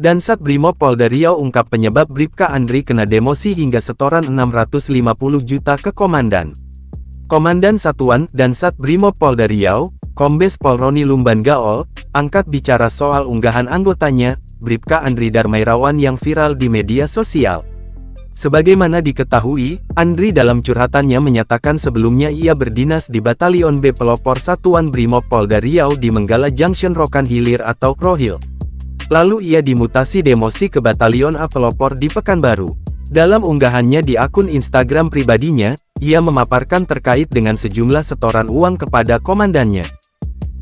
Dansat Brimopolda Riau ungkap penyebab Bribka Andri kena demosi hingga setoran 650 juta ke Komandan. Komandan Satuan Dansat Brimopolda Riau, Kombes Pol Roni Lumban Gaol, angkat bicara soal unggahan anggotanya, Bribka Andri Darmairawan yang viral di media sosial. Sebagaimana diketahui, Andri dalam curhatannya menyatakan sebelumnya ia berdinas di Batalion B Pelopor Satuan Brimopolda Riau di Menggala Junction Rokan Hilir atau Krohil. Lalu ia dimutasi demosi ke Batalion A Pelopor di Pekanbaru. Dalam unggahannya di akun Instagram pribadinya, ia memaparkan terkait dengan sejumlah setoran uang kepada komandannya.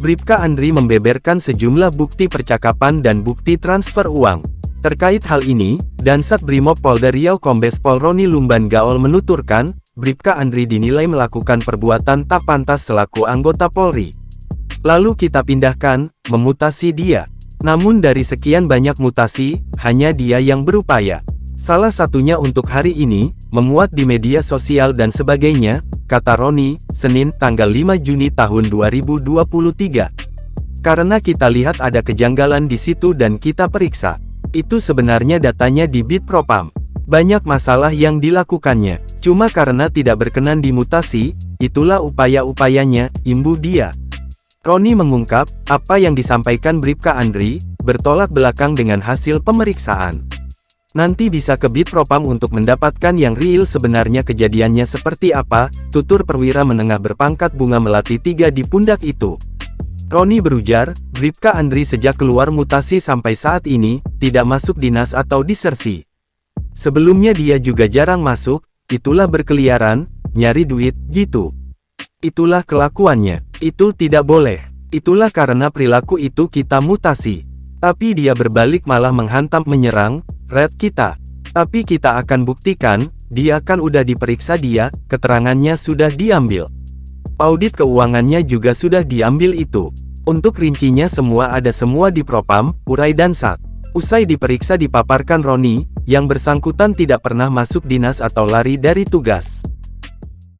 Bribka Andri membeberkan sejumlah bukti percakapan dan bukti transfer uang. Terkait hal ini, Dansat Brimopolda Riau Kombes Pol Roni Lumban Gaol menuturkan, Bribka Andri dinilai melakukan perbuatan tak pantas selaku anggota Polri. Lalu kita pindahkan, memutasi dia. Namun dari sekian banyak mutasi, hanya dia yang berupaya. Salah satunya untuk hari ini, memuat di media sosial dan sebagainya, kata Roni, Senin, tanggal 5 Juni tahun 2023. Karena kita lihat ada kejanggalan di situ dan kita periksa. Itu sebenarnya datanya di Bitpropam. Banyak masalah yang dilakukannya. Cuma karena tidak berkenan dimutasi, itulah upaya-upayanya, imbu dia. Roni mengungkap, apa yang disampaikan Bribka Andri, bertolak belakang dengan hasil pemeriksaan. Nanti bisa ke Bitpropam untuk mendapatkan yang real sebenarnya kejadiannya seperti apa, tutur perwira menengah berpangkat Bunga Melati 3 di pundak itu. Roni berujar, Bribka Andri sejak keluar mutasi sampai saat ini, tidak masuk dinas atau disersi. Sebelumnya dia juga jarang masuk, itulah berkeliaran, nyari duit, gitu. Itulah kelakuannya. Itu tidak boleh. Itulah karena perilaku itu kita mutasi. Tapi dia berbalik malah menghantam menyerang, red kita. Tapi kita akan buktikan, dia kan udah diperiksa dia, keterangannya sudah diambil. Audit keuangannya juga sudah diambil itu. Untuk rincinya semua ada semua di Propam, urai Dansat. Usai diperiksa dipaparkan Roni, yang bersangkutan tidak pernah masuk dinas atau lari dari tugas.